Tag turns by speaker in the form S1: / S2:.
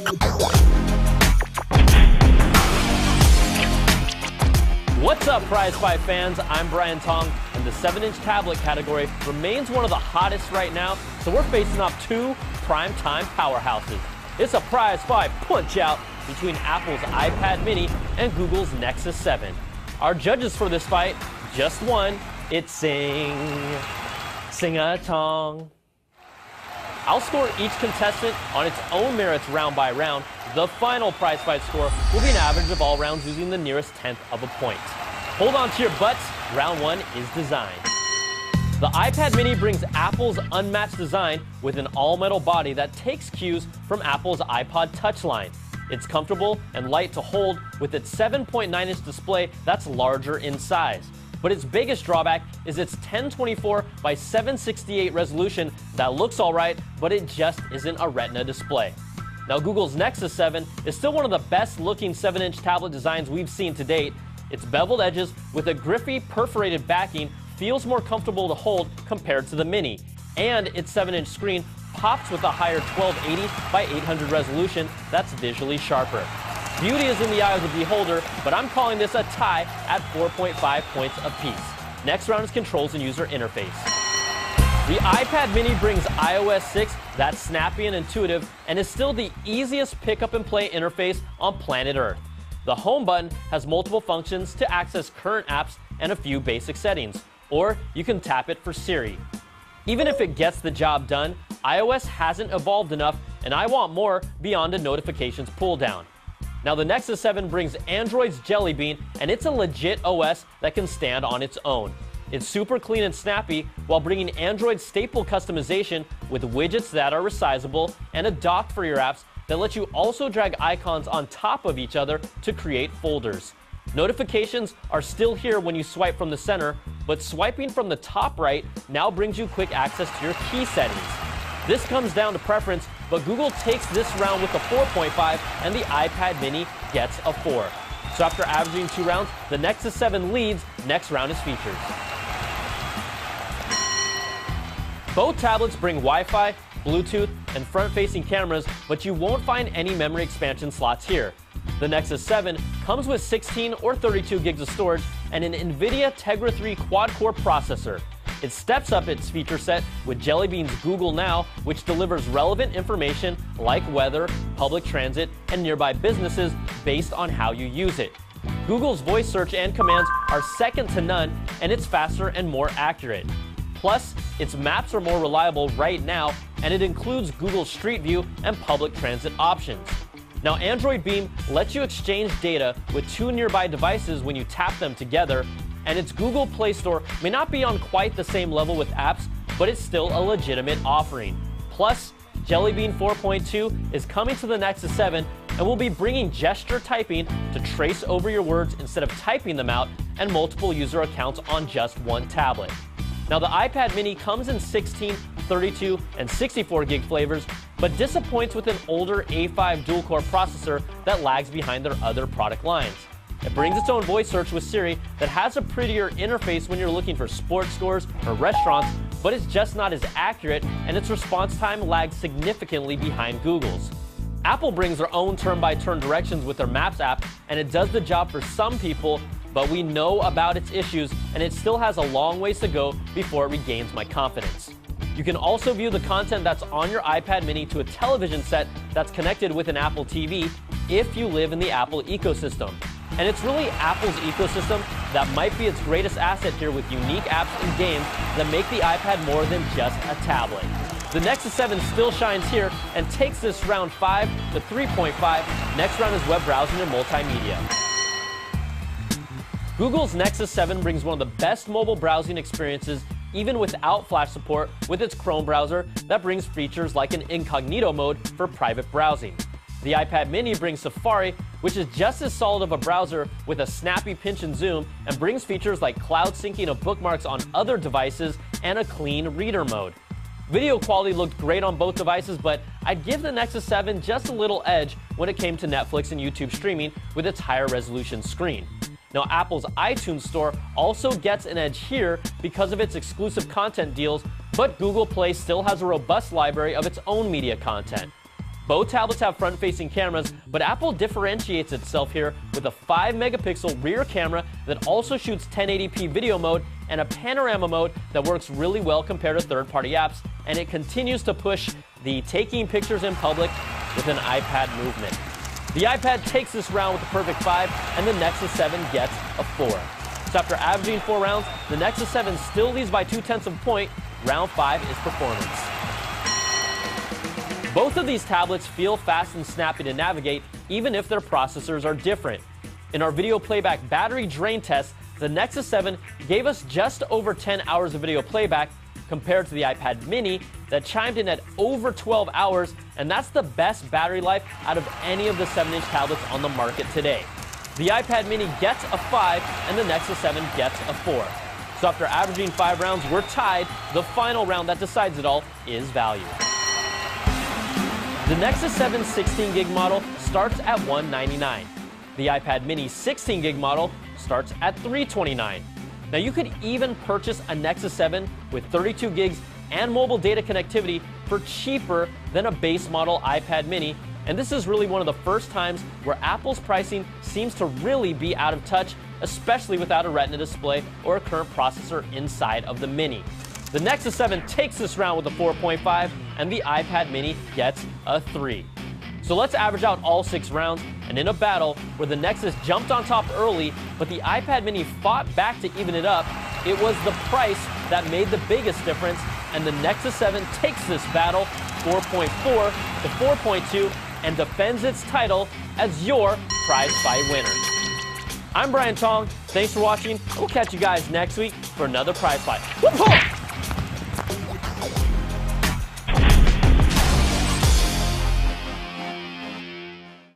S1: What's up, Prizefight fans? I'm Brian Tong, and the 7-inch tablet category remains one of the hottest right now, so we're facing off two primetime powerhouses. It's a Prizefight punch-out between Apple's iPad mini and Google's Nexus 7. Our judges for this fight, just one, it's Sing-a-tong. I'll score each contestant on its own merits round by round. The final Prizefight score will be an average of all rounds using the nearest tenth of a point. Hold on to your butts, round one is design. The iPad mini brings Apple's unmatched design with an all-metal body that takes cues from Apple's iPod Touch line. It's comfortable and light to hold with its 7.9-inch display that's larger in size. But its biggest drawback is its 1024 by 768 resolution that looks alright, but it just isn't a Retina display. Now, Google's Nexus 7 is still one of the best looking 7-inch tablet designs we've seen to date. Its beveled edges with a griffy perforated backing feels more comfortable to hold compared to the mini, and its 7-inch screen pops with a higher 1280 by 800 resolution that's visually sharper. Beauty is in the eye of the beholder, but I'm calling this a tie at 4.5 points apiece. Next round is controls and user interface. The iPad mini brings iOS 6 that's snappy and intuitive and is still the easiest pick-up and play interface on planet Earth. The home button has multiple functions to access current apps and a few basic settings, or you can tap it for Siri. Even if it gets the job done, iOS hasn't evolved enough, and I want more beyond a notifications pull-down. Now, the Nexus 7 brings Android's Jelly Bean, and it's a legit OS that can stand on its own. It's super clean and snappy while bringing Android's staple customization with widgets that are resizable and a dock for your apps that let you also drag icons on top of each other to create folders. Notifications are still here when you swipe from the center, but swiping from the top right now brings you quick access to your key settings. This comes down to preference, but Google takes this round with a 4.5 and the iPad mini gets a 4. So after averaging 2 rounds, the Nexus 7 leads. Next round is features. Both tablets bring Wi-Fi, Bluetooth, and front-facing cameras, but you won't find any memory expansion slots here. The Nexus 7 comes with 16 or 32 gigs of storage and an NVIDIA Tegra 3 quad-core processor. It steps up its feature set with Jelly Bean's Google Now, which delivers relevant information like weather, public transit, and nearby businesses based on how you use it. Google's voice search and commands are second to none, and it's faster and more accurate. Plus, its maps are more reliable right now, and it includes Google Street View and public transit options. Now, Android Beam lets you exchange data with 2 nearby devices when you tap them together, and its Google Play Store may not be on quite the same level with apps, but it's still a legitimate offering. Plus, Jelly Bean 4.2 is coming to the Nexus 7 and will be bringing gesture typing to trace over your words instead of typing them out, and multiple user accounts on just one tablet. Now, the iPad mini comes in 16, 32, and 64 gig flavors, but disappoints with an older A5 dual-core processor that lags behind their other product lines. It brings its own voice search with Siri that has a prettier interface when you're looking for sports scores or restaurants, but it's just not as accurate, and its response time lags significantly behind Google's. Apple brings their own turn-by-turn directions with their Maps app, and it does the job for some people, but we know about its issues, and it still has a long ways to go before it regains my confidence. You can also view the content that's on your iPad mini to a television set that's connected with an Apple TV if you live in the Apple ecosystem. And it's really Apple's ecosystem that might be its greatest asset here, with unique apps and games that make the iPad more than just a tablet. The Nexus 7 still shines here and takes this round 5 to 3.5. Next round is web browsing and multimedia. Google's Nexus 7 brings one of the best mobile browsing experiences even without Flash support, with its Chrome browser that brings features like an incognito mode for private browsing. The iPad mini brings Safari, which is just as solid of a browser with a snappy pinch and zoom, and brings features like cloud syncing of bookmarks on other devices and a clean reader mode. Video quality looked great on both devices, but I'd give the Nexus 7 just a little edge when it came to Netflix and YouTube streaming with its higher resolution screen. Now, Apple's iTunes Store also gets an edge here because of its exclusive content deals, but Google Play still has a robust library of its own media content. Both tablets have front-facing cameras, but Apple differentiates itself here with a 5-megapixel rear camera that also shoots 1080p video mode and a panorama mode that works really well compared to third-party apps, and it continues to push the taking pictures in public with an iPad movement. The iPad takes this round with a perfect 5, and the Nexus 7 gets a 4. So after averaging 4 rounds, the Nexus 7 still leads by 0.2 of a point. Round 5 is performance. Both of these tablets feel fast and snappy to navigate, even if their processors are different. In our video playback battery drain test, the Nexus 7 gave us just over 10 hours of video playback compared to the iPad mini that chimed in at over 12 hours, and that's the best battery life out of any of the 7-inch tablets on the market today. The iPad mini gets a 5, and the Nexus 7 gets a 4. So after averaging 5 rounds, we're tied. The final round that decides it all is value. The Nexus 7 16GB model starts at $199. The iPad mini 16GB model starts at $329. Now you could even purchase a Nexus 7 with 32 gigs and mobile data connectivity for cheaper than a base model iPad mini, and this is really one of the first times where Apple's pricing seems to really be out of touch, especially without a Retina display or a current processor inside of the mini. The Nexus 7 takes this round with a 4.5, and the iPad mini gets a 3. So let's average out all 6 rounds, and in a battle where the Nexus jumped on top early, but the iPad mini fought back to even it up, it was the price that made the biggest difference, and the Nexus 7 takes this battle 4.4 to 4.2 and defends its title as your Prizefight winner. I'm Brian Tong. Thanks for watching. We'll catch you guys next week for another Prizefight.